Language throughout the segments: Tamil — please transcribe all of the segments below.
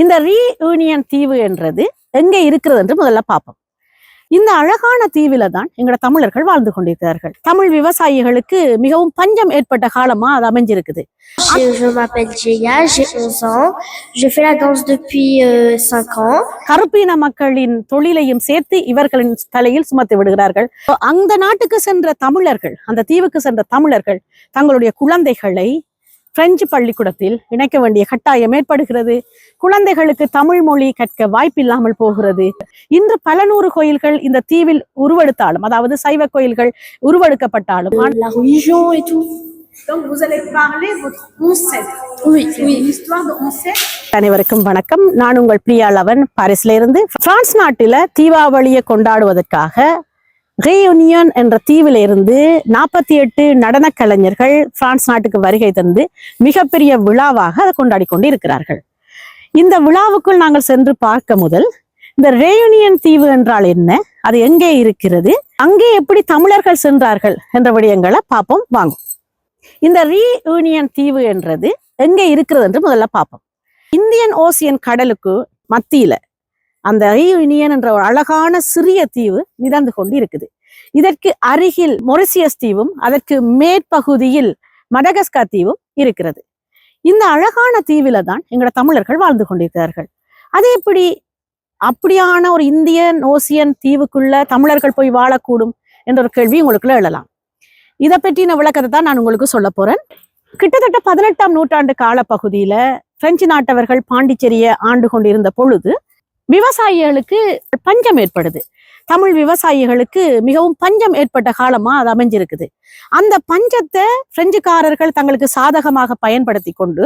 இந்த ரீயூனியன் தீவு என்றது எங்கே இருக்கிறது என்று முதல்ல பார்ப்போம். இந்த அழகான தீவில தான் எங்களோட தமிழர்கள் வாழ்ந்து கொண்டிருக்கிறார்கள். தமிழ் விவசாயிகளுக்கு மிகவும் பஞ்சம் ஏற்பட்ட காலமா அது அமைஞ்சிருக்குது. Je m'appelle Jaya, j'ai 11 ans. Je fais la danse depuis 5 ans. கருப்பின மக்களின் தொழிலையும் சேர்த்து இவர்களின் தலையில் சுமத்தி விடுகிறார்கள். அந்த நாட்டுக்கு சென்ற தமிழர்கள், அந்த தீவுக்கு சென்ற தமிழர்கள் தங்களுடைய குழந்தைகளை பிரெஞ்சு பள்ளிக்கூடத்தில் இணைக்க வேண்டிய கட்டாயம் ஏற்படுகிறது. குழந்தைகளுக்கு தமிழ் மொழி கற்க வாய்ப்பில்லாமல் போகிறது. இன்று பல நூறு கோயில்கள் இந்த தீவில் உருவெடுத்தாலும், அதாவது சைவ கோயில்கள் உருவெடுக்கப்பட்டாலும், La religion et tout. Donc vous allez parler votre ancêtre. Oui, oui. L'histoire de ancêtre. அனைவருக்கும் வணக்கம். நான் உங்கள் பிரியா லவன், பாரிஸ்ல இருந்து. பிரான்ஸ் நாட்டில தீபாவளியை கொண்டாடுவதற்காக ரீயூனியன் என்ற தீவில இருந்து 48 நடன கலைஞர்கள் பிரான்ஸ் நாட்டுக்கு வருகை தந்து மிகப்பெரிய விழாவாக அதை கொண்டாடி கொண்டு இருக்கிறார்கள். இந்த விழாவுக்குள் நாங்கள் சென்று பார்க்க முதல் இந்த ரீயூனியன் தீவு என்றால் என்ன, அது எங்கே இருக்கிறது, அங்கே எப்படி தமிழர்கள் சென்றார்கள் என்ற விடயங்களை பார்ப்போம் வாங்கும். இந்த ரீயூனியன் தீவு என்றது எங்கே இருக்கிறது என்று முதல்ல பார்ப்போம். இந்தியன் ஓசியன் கடலுக்கு மத்தியில அந்த ரீயூனியன் என்ற ஒரு அழகான சிறிய தீவு மிதந்து கொண்டு இருக்குது. இதற்கு அருகில் மொரிசியஸ் தீவும் அதற்கு மேற்பகுதியில் மடகஸ்கர் தீவும் இருக்கிறது. இந்த அழகான தீவில தான் எங்களோட தமிழர்கள் வாழ்ந்து கொண்டிருக்கிறார்கள். அது எப்படி அப்படியான ஒரு இந்தியன் ஓசியன் தீவுக்குள்ள தமிழர்கள் போய் வாழக்கூடும் என்ற ஒரு கேள்வி உங்களுக்குள்ள எழலாம். இதை பற்றின விளக்கத்தை தான் நான் உங்களுக்கு சொல்ல போறேன். கிட்டத்தட்ட 18ஆம் நூற்றாண்டு காலப்பகுதியில பிரெஞ்சு நாட்டவர்கள் பாண்டிச்சேரியை ஆண்டு கொண்டிருந்த பொழுது விவசாயிகளுக்கு பஞ்சம் ஏற்படுது. தமிழ் விவசாயிகளுக்கு மிகவும் பஞ்சம் ஏற்பட்ட காலமா அது அமைஞ்சிருக்குது. அந்த பஞ்சத்தை பிரெஞ்சுக்காரர்கள் தங்களுக்கு சாதகமாக பயன்படுத்தி கொண்டு,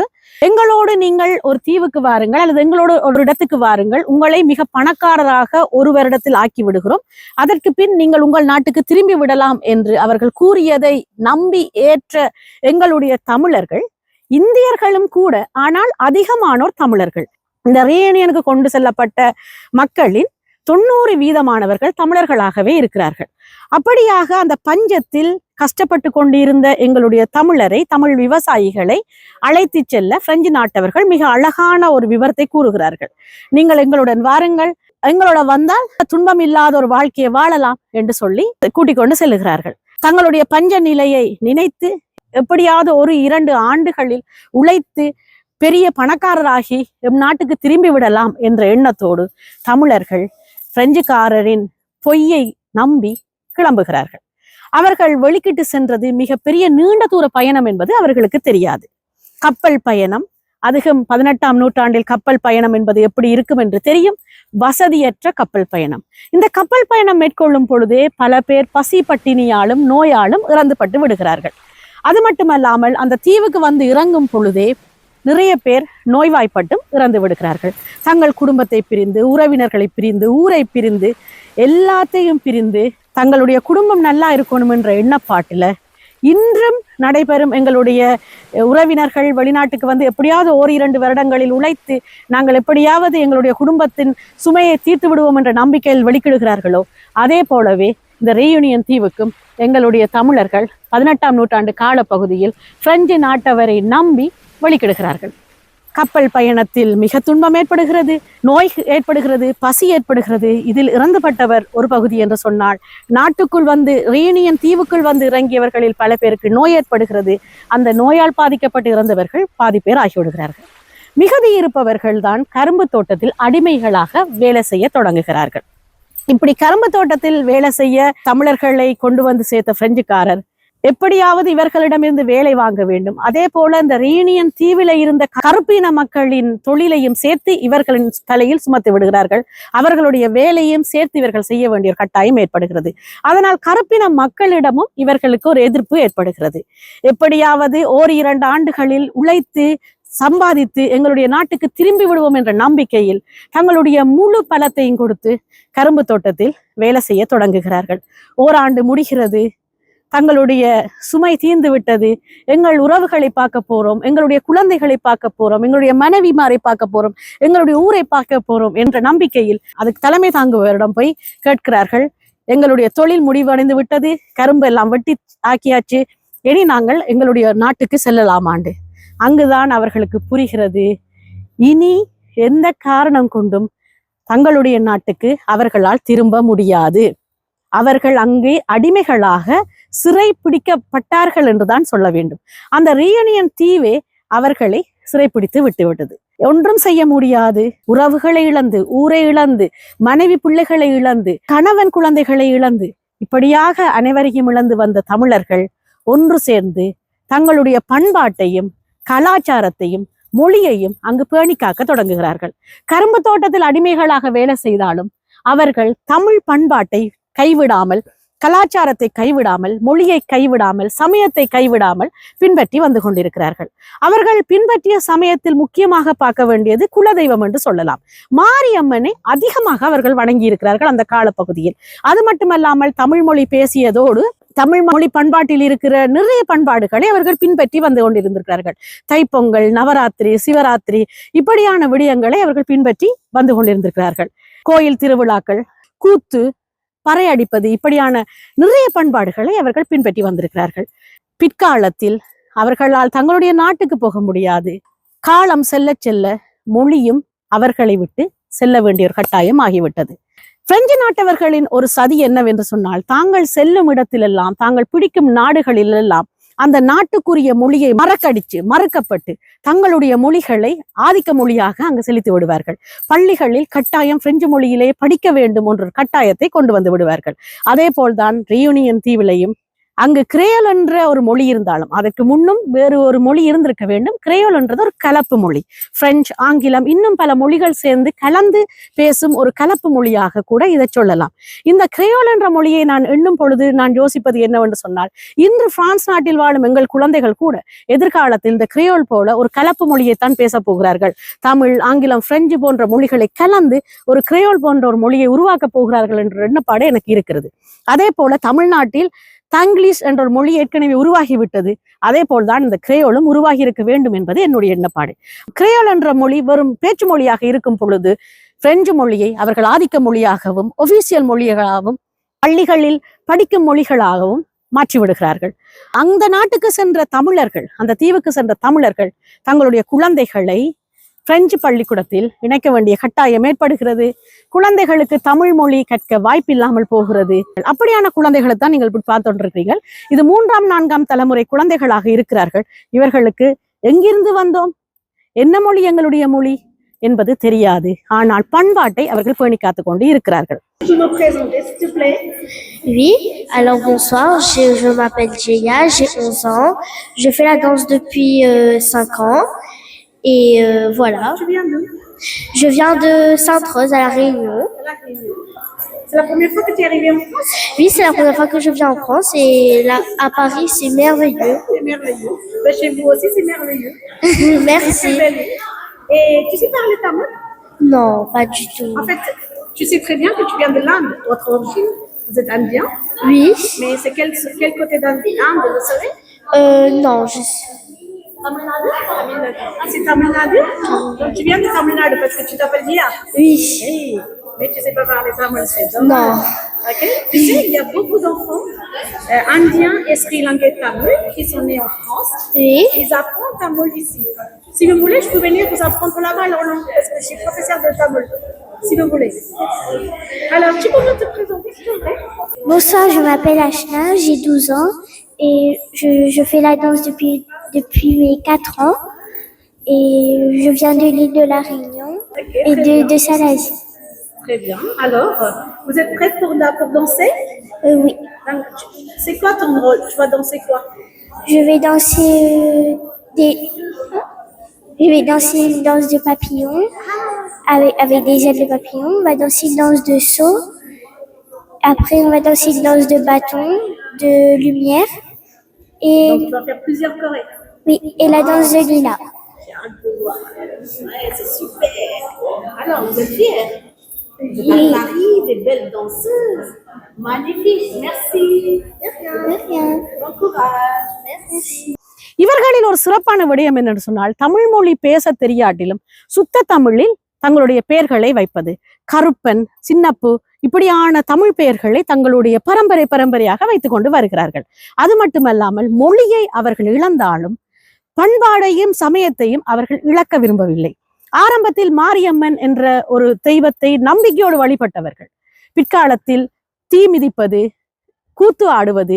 எங்களோடு நீங்கள் ஒரு தீவுக்கு வாருங்கள் அல்லது எங்களோடு ஒரு இடத்துக்கு வாருங்கள், உங்களை மிக பணக்காரராக ஒரு வருடத்தில் ஆக்கி விடுகிறோம், அதற்கு பின் நீங்கள் உங்கள் நாட்டுக்கு திரும்பி விடலாம் என்று அவர்கள் கூறியதை நம்பி ஏற்ற எங்களுடைய தமிழர்கள் இந்தியர்களும் கூட, ஆனால் அதிகமானோர் தமிழர்கள். இந்த ரீயூனியனுக்கு கொண்டு செல்லப்பட்ட மக்களின் 90% தமிழர்களாகவே இருக்கிறார்கள். அப்படியாக அந்த பஞ்சத்தில் கஷ்டப்பட்டு கொண்டிருந்த எங்களுடைய தமிழரை, தமிழ் விவசாயிகளை அழைத்து செல்ல பிரெஞ்சு நாட்டவர்கள் மிக அழகான ஒரு விவரத்தை கூறுகிறார்கள். நீங்கள் எங்களுடன் வாருங்கள், எங்களோட வந்தால் துன்பம் இல்லாத ஒரு வாழ்க்கையை வாழலாம் என்று சொல்லி கூட்டிக் கொண்டு செல்லுகிறார்கள். தங்களுடைய பஞ்ச நிலையை நினைத்து எப்படியாவது 1-2 ஆண்டுகளில் உழைத்து பெரிய பணக்காரராகி எம் நாட்டுக்கு திரும்பி விடலாம் என்ற எண்ணத்தோடு தமிழர்கள் பிரெஞ்சுக்காரரின் பொய்யை நம்பி கிளம்புகிறார்கள். அவர்கள் வெளிக்கிட்டு சென்றது மிக பெரிய நீண்ட தூர பயணம் என்பது அவர்களுக்கு தெரியாது. கப்பல் பயணம், அதுவும் 18ஆம் நூற்றாண்டில் கப்பல் பயணம் என்பது எப்படி இருக்கும் என்று தெரியும். வசதியற்ற கப்பல் பயணம். இந்த கப்பல் பயணம் மேற்கொள்ளும் பொழுதே பல பேர் பசி பட்டினியாலும் நோயாலும் இறந்துபட்டு விடுகிறார்கள். அது மட்டுமல்லாமல் அந்த தீவுக்கு வந்து இறங்கும் பொழுதே நிறைய பேர் நோய்வாய்ப்பட்டும் இறந்து விடுகிறார்கள். தங்கள் குடும்பத்தை பிரிந்து, உறவினர்களை பிரிந்து, ஊரை பிரிந்து, எல்லாத்தையும் பிரிந்து தங்களுடைய குடும்பம் நல்லா இருக்கணும் என்ற எண்ணப்பாட்டுல இன்றும் நடைபெறும் எங்களுடைய உறவினர்கள் வெளிநாட்டுக்கு வந்து எப்படியாவது 1-2 வருடங்களில் உழைத்து நாங்கள் எப்படியாவது எங்களுடைய குடும்பத்தின் சுமையை தீர்த்து விடுவோம் என்ற நம்பிக்கையில் வெளிக்கிடுகிறார்களோ, அதே போலவே இந்த ரீயூனியன் தீவுக்கும் எங்களுடைய தமிழர்கள் 18ஆம் நூற்றாண்டு காலப்பகுதியில் பிரெஞ்சு நாட்டவரை நம்பி வெளிக்கிடுகிறார்கள். கப்பல் பயணத்தில் மிக துன்பம் ஏற்படுகிறது, நோய் ஏற்படுகிறது, பசி ஏற்படுகிறது. இதில் இறந்துபட்டவர் ஒரு பகுதி என்று சொன்னால், நாட்டுக்குள் வந்து ரீயூனியன் தீவுக்குள் வந்து இறங்கியவர்களில் பல பேருக்கு நோய் ஏற்படுகிறது. அந்த நோயால் பாதிக்கப்பட்டு இறந்தவர்கள் பாதி பேர் ஆகிவிடுகிறார்கள். மிகுதி இருப்பவர்கள் தான் கரும்பு தோட்டத்தில் அடிமைகளாக வேலை செய்ய தொடங்குகிறார்கள். இப்படி கரும்பு தோட்டத்தில் வேலை செய்ய தமிழர்களை கொண்டு வந்து சேர்த்த பிரெஞ்சுக்காரர் எப்படியாவது இவர்களிடமிருந்து வேலை வாங்க வேண்டும். அதே போல இந்த ரீயூனியன் தீவில இருந்த கருப்பின மக்களின் தொழிலையும் சேர்த்து இவர்களின் தலையில் சுமத்தி விடுகிறார்கள். அவர்களுடைய வேலையும் சேர்த்து இவர்கள் செய்ய வேண்டிய ஒரு கட்டாயம் ஏற்படுகிறது. அதனால் கருப்பின மக்களிடமும் இவர்களுக்கு ஒரு எதிர்ப்பு ஏற்படுகிறது. எப்படியாவது 1-2 ஆண்டுகளில் உழைத்து சம்பாதித்து எங்களுடைய நாட்டுக்கு திரும்பி விடுவோம் என்ற நம்பிக்கையில் தங்களுடைய முழு பலத்தையும் கொடுத்து கரும்பு தோட்டத்தில் வேலை செய்ய தொடங்குகிறார்கள். ஓராண்டு முடிகிறது, தங்களுடைய சுமை தீர்ந்து விட்டது, எங்கள் உறவுகளை பார்க்க போறோம், எங்களுடைய குழந்தைகளை பார்க்க போறோம், எங்களுடைய மனைவிமாரை பார்க்க போறோம், எங்களுடைய ஊரை பார்க்க போறோம் என்ற நம்பிக்கையில் அதுக்கு தலைமை தாங்குவரிடம் போய் கேட்கிறார்கள். எங்களுடைய தொழில் முடிவடைந்து விட்டது, கரும்பு எல்லாம் வெட்டி ஆக்கியாச்சு, இனி நாங்கள் எங்களுடைய நாட்டுக்கு செல்லலாமாண்டு. அங்குதான் அவர்களுக்கு புரிகிறது, இனி எந்த காரணம் கொண்டும் தங்களுடைய நாட்டுக்கு அவர்களால் திரும்ப முடியாது. அவர்கள் அங்கே அடிமைகளாக சிறை பிடிக்கப்பட்டார்கள் என்றுதான் சொல்ல வேண்டும். அந்த ரீயூனியன் தீவே அவர்களை சிறைப்பிடித்து விட்டுவிட்டது. ஒன்றும் செய்ய முடியாது. உறவுகளை இழந்து, ஊரை இழந்து, மனைவி பிள்ளைகளை இழந்து, கணவன் குழந்தைகளை இழந்து, இப்படியாக அனைவரையும் இழந்து வந்த தமிழர்கள் ஒன்று சேர்ந்து தங்களுடைய பண்பாட்டையும் கலாச்சாரத்தையும் மொழியையும் அங்கு பேணி காக்க தொடங்குகிறார்கள். கரும்பு தோட்டத்தில் அடிமைகளாக வேலை செய்தாலும் அவர்கள் தமிழ் பண்பாட்டை கைவிடாமல், கலாச்சாரத்தை கைவிடாமல், மொழியை கைவிடாமல், சமயத்தை கைவிடாமல் பின்பற்றி வந்து கொண்டிருக்கிறார்கள். அவர்கள் பின்பற்றிய சமயத்தில் முக்கியமாக பார்க்க வேண்டியது குலதெய்வம் என்று சொல்லலாம். மாரியம்மனை அதிகமாக அவர்கள் வணங்கி இருக்கிறார்கள் அந்த காலப்பகுதியில். அது மட்டுமல்லாமல் தமிழ் மொழி பேசியதோடு தமிழ் மொழி பண்பாட்டில் இருக்கிற நிறைய பண்பாடுகளை அவர்கள் பின்பற்றி வந்து கொண்டிருந்திருக்கிறார்கள். தைப்பொங்கல், நவராத்திரி, சிவராத்திரி இப்படியான விடயங்களை அவர்கள் பின்பற்றி வந்து கொண்டிருந்திருக்கிறார்கள். கோயில் திருவிழாக்கள், கூத்து, பறையடிப்பது இப்படியான நிறைய பண்பாடுகளை அவர்கள் பின்பற்றி வந்திருக்கிறார்கள். பிற்காலத்தில் அவர்களால் தங்களுடைய நாட்டுக்கு போக முடியாது. காலம் செல்ல செல்ல மொழியும் அவர்களை விட்டு செல்ல வேண்டிய ஒரு கட்டாயம் ஆகிவிட்டது. பிரெஞ்சு நாட்டவர்களின் ஒரு சதி என்னவென்று சொன்னால், தாங்கள் செல்லும் இடத்திலெல்லாம், தாங்கள் பிடிக்கும் நாடுகளிலெல்லாம் அந்த நாட்டுக்குரிய மொழியை மறக்கப்பட்டு தங்களுடைய மொழிகளை ஆதிக்க மொழியாக அங்கு செலுத்தி விடுவார்கள். பள்ளிகளில் கட்டாயம் பிரெஞ்சு மொழியிலே படிக்க வேண்டும் என்ற கட்டாயத்தை கொண்டு வந்து விடுவார்கள். அதே போல்தான் ரீயூனியன் தீவிலையும் அங்கு கிரேயோல் என்ற ஒரு மொழி இருந்தாலும் அதற்கு முன்னும் வேறு ஒரு மொழி இருந்திருக்க வேண்டும். கிரேயோல் என்றது ஒரு கலப்பு மொழி. பிரெஞ்சு, ஆங்கிலம் இன்னும் பல மொழிகள் சேர்ந்து கலந்து பேசும் ஒரு கலப்பு மொழியாக கூட இதை சொல்லலாம். இந்த கிரேயோல் என்ற மொழியை நான் எண்ணும் பொழுது நான் யோசிப்பது என்னவென்று சொன்னால், இன்று பிரான்ஸ் நாட்டில் வாழும் எங்கள் குழந்தைகள் கூட எதிர்காலத்தில் இந்த கிரேயோல் போல ஒரு கலப்பு மொழியைத்தான் பேச போகிறார்கள். தமிழ், ஆங்கிலம், பிரெஞ்சு போன்ற மொழிகளை கலந்து ஒரு கிரேயோல் போன்ற ஒரு மொழியை உருவாக்க போகிறார்கள் என்ற எண்ணப்பாடு எனக்கு இருக்கிறது. அதே போல தமிழ்நாட்டில் தங்கிலீஷ் என்ற ஒரு மொழி ஏற்கனவே உருவாகிவிட்டது. அதே போல்தான் இந்த கிரேயோலும் உருவாகி இருக்க வேண்டும் என்பது என்னுடைய எண்ணப்பாடு. கிரேயோல் என்ற மொழி வெறும் பேச்சு மொழியாக இருக்கும் பொழுது பிரெஞ்சு மொழியை அவர்கள் ஆதிக்க மொழியாகவும் ஒபிஷியல் மொழியாகவும் பள்ளிகளில் படிக்கும் மொழிகளாகவும் மாற்றிவிடுகிறார்கள். அந்த நாட்டுக்கு சென்ற தமிழர்கள், அந்த தீவுக்கு சென்ற தமிழர்கள் தங்களுடைய குழந்தைகளை பிரெஞ்சு பள்ளிக்கூடத்தில் இணைக்க வேண்டிய கட்டாயம் ஏற்படுகிறது. குழந்தைகளுக்கு தமிழ் மொழி கற்க வாய்ப்பில்லாமல் போகிறது. அப்படியான குழந்தைகளை தான் நீங்கள் இப்படி பார்த்துருக்கிறீர்கள். இது 3ஆம் 4ஆம் தலைமுறை குழந்தைகளாக இருக்கிறார்கள். இவர்களுக்கு எங்கிருந்து வந்தோம், என்ன மொழி எங்களுடைய மொழி என்பது தெரியாது. ஆனால் பண்பாட்டை அவர்கள் பேணி காத்து கொண்டு இருக்கிறார்கள். Oui, alors bonsoir, je m'appelle Jeya, j'ai 11 ans, je fais la danse depuis 5 ans. Et voilà. Tu viens d'où? Je viens de Sainte-Rose à La Réunion. C'est la première fois que tu es arrivée en France? Oui, c'est la première fois que je viens en France et là à Paris c'est merveilleux. C'est merveilleux. Ben, chez vous aussi c'est merveilleux. Merci. Et tu sais parler tamoul? Non, pas du tout. En fait, tu sais très bien que tu viens de l'Inde, votre origine. Vous êtes indien? Oui. Mais c'est quel côté d'Inde, vous savez? Non, je sais. Tamil Nadu? Ah, c'est Tamil Nadu? Donc tu viens de Tamil Nadu parce que tu t'appelles Dia? Oui. Hey, mais tu sais pas parler tamil, c'est dommage. Non. Ok? Tu sais, il y a beaucoup d'enfants indiens et sri lankais tamil qui sont nés en France. Oui. Ils apprennent tamil ici. Si vous voulez, je peux venir vous apprendre là-bas en langue parce que je suis professeure de tamil. Si vous voulez. Alors, tu peux te présenter s'il te plaît? Bonsoir, je m'appelle Ashna, j'ai 12 ans et je fais la danse depuis mes 4 ans et je viens de l'île de La Réunion et de Salazie. Très bien. Alors, vous êtes prête pour danser? Oui. C'est quoi ton rôle? Tu vas danser quoi? Je vais danser une danse de papillon avec des ailes de papillon. On va danser une danse de saut. Après, on va danser une danse de bâton, de lumière. Et Donc, tu vas faire plusieurs chorés. oui, et la danse de Lila. J'ai hâte de voir. Ouais, c'est super. Alors, vous êtes fiers? Vous êtes à Paris, des belles danseuses. Magnifique. Merci. De rien. Bon courage. Merci. இவர்களில் ஒரு சிறப்பான விடயம் என்னன்னு சொன்னால், தமிழ் மொழி பேச தெரியாட்டிலும் சுத்த தமிழில் தங்களுடைய பெயர்களை வைப்பது. கருப்பன், சின்னப்பு இப்படியான தமிழ் பெயர்களை தங்களுடைய பரம்பரையாக வைத்துக் கொண்டு வருகிறார்கள். அது மட்டுமல்லாமல் மொழியை அவர்கள் இழந்தாலும் பண்பாடையும் சமயத்தையும் அவர்கள் இழக்க விரும்பவில்லை. ஆரம்பத்தில் மாரியம்மன் என்ற ஒரு தெய்வத்தை நம்பிக்கையோடு வழிபட்டவர்கள் பிற்காலத்தில் தீ மிதிப்பது, கூத்து ஆடுவது,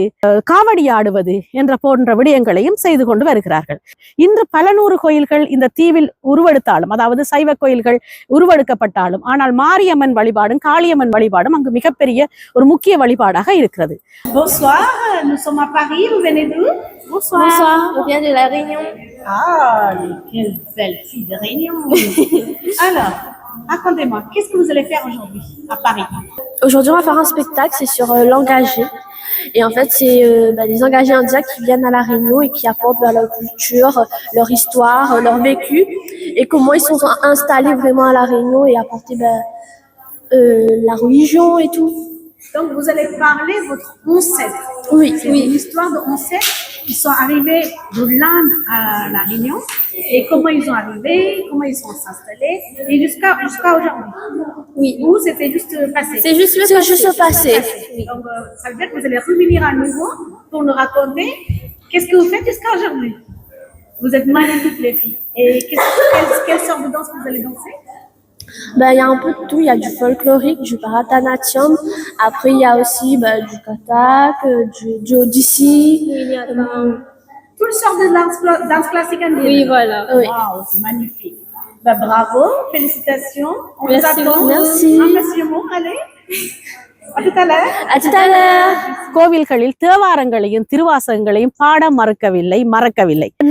காவடி ஆடுவது என்ற போன்ற விடயங்களையும் செய்து கொண்டு வருகிறார்கள். இன்று பல நூறு கோயில்கள் இந்த தீவில் உருவெடுத்தாலும், அதாவது சைவ கோயில்கள் உருவெடுக்கப்பட்டாலும், ஆனால் மாரியம்மன் வழிபாடும் காளியம்மன் வழிபாடும் அங்கு மிகப்பெரிய ஒரு முக்கிய வழிபாடாக இருக்கிறது. Bonsoir, nous sommes à Paris, vous venez d'où? Bonsoir. Bonsoir, on vient de La Réunion. Ah, quelle belle fille de Réunion. Alors, racontez-moi, qu'est-ce que vous allez faire aujourd'hui à Paris? Aujourd'hui, on va faire un spectacle, c'est sur l'engagé. Et en fait, c'est des engagés indiens qui viennent à La Réunion et qui apportent leur culture, leur histoire, leur vécu, et comment ils sont installés vraiment à La Réunion et apporter la religion et tout. Donc, vous allez parler de votre ancêtre. Oui, c'est oui. une histoire d'ancêtres qui sont arrivés de l'Inde à La Réunion et comment ils sont arrivés, comment ils sont installés et jusqu'à aujourd'hui. Oui. Ou c'était juste passé? C'est juste le passé. Oui. Donc, ça veut dire que vous allez revenir à nouveau pour nous raconter qu'est-ce que vous faites jusqu'à aujourd'hui. Vous êtes magnifiques les filles. Et quelle sorte de danse vous allez danser? Il y a un peu de tout, il y a du folklorique, du Bharatanatyam, après il y a aussi du Kathak, du Odissi. Toutes sortes de danse classique indienne. Oui, voilà. Oui. Wow, c'est magnifique. Bravo, félicitations. On Merci, vous attend. merci. Un monsieur mot, allez. À tout à l'heure. À tout à l'heure. கோவில்களில் தேவாரங்களையும் திருவாசகங்களையும் பாட மறக்கவில்லை.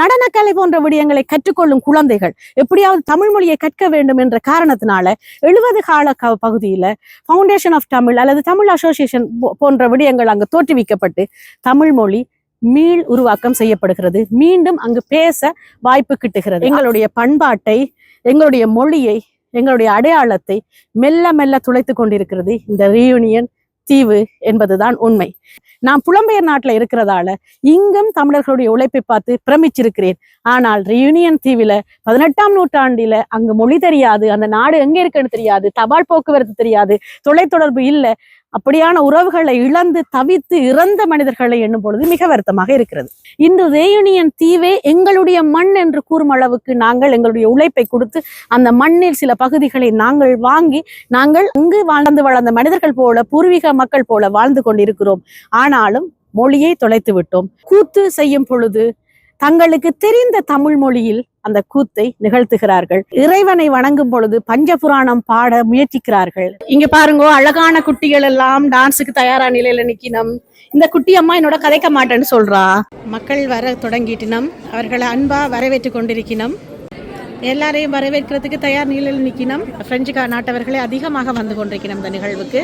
நடனக்கலை போன்ற விடயங்களை கற்றுக்கொள்ளும் குழந்தைகள் எப்படியாவது தமிழ் மொழியை கற்க வேண்டும் என்ற காரணத்தினால 70 கால பகுதியில ஃபவுண்டேஷன் ஆஃப் தமிழ் அல்லது தமிழ் அசோசியேஷன் போன்ற விடயங்கள் அங்கு தோற்றுவிக்கப்பட்டு தமிழ் மொழி மீள் உருவாக்கம் செய்யப்படுகிறது. மீண்டும் அங்கு பேச வாய்ப்பு கிட்டுகிறது. எங்களுடைய பண்பாட்டை, எங்களுடைய மொழியை, எங்களுடைய அடையாளத்தை மெல்ல மெல்ல துளைத்து கொண்டிருக்கிறது இந்த ரியூனியன் தீவு என்பதுதான் உண்மை. நான் புலம்பெயர் நாட்டுல இருக்கிறதால இங்கும் தமிழர்களுடைய உழைப்பை பார்த்து பிரமிச்சிருக்கிறேன். ஆனால் ரியூனியன் தீவில 18ஆம் நூற்றாண்டில அங்கு மொழி தெரியாது, அந்த நாடு எங்க இருக்குன்னு தெரியாது, தபால் போக்குவரத்து தெரியாது, தொலைத்தொடர்பு இல்லை. அப்படியான உறவுகளை இழந்து தவித்து இறந்த மனிதர்களை எண்ணும் பொழுது மிக வருத்தமாக இருக்கிறது. இன்று ரேயூனியன் தீவே எங்களுடைய மண் என்று கூறும் அளவுக்கு நாங்கள் எங்களுடைய உழைப்பை கொடுத்து அந்த மண்ணில் சில பகுதிகளை நாங்கள் வாங்கி நாங்கள் அங்கு வாழ்ந்து வளர்ந்த மனிதர்கள் போல பூர்வீக மக்கள் போல வாழ்ந்து கொண்டிருக்கிறோம். ஆனாலும் மொழியை தொலைத்து விட்டோம். கூத்து செய்யும் பொழுது தங்களுக்கு தெரிந்த தமிழ் மொழியில் அந்த கூத்தை நிகழ்த்துகிறார்கள். இறைவனை வணங்கும் பொழுது பஞ்சபுராணம் பாட முயற்சிக்கிறார்கள். இங்க பாருங்க, அழகான குட்டிகள் எல்லாம் டான்ஸுக்கு தயாரா நிலையில நிக்கணும். இந்த குட்டி அம்மா என்னோட கதைக்க மாட்டேன்னு சொல்றா. மக்கள் வர தொடங்கிட்டினம், அவர்களை அன்பா வரவேற்று கொண்டிருக்கணும். எல்லாரையும் வரவேற்கிறதுக்கு தயார் நிலையில் நிக்கணும். பிரெஞ்சு நாட்டவர்களே அதிகமாக வந்து கொண்டிருக்கணும் இந்த நிகழ்வுக்கு.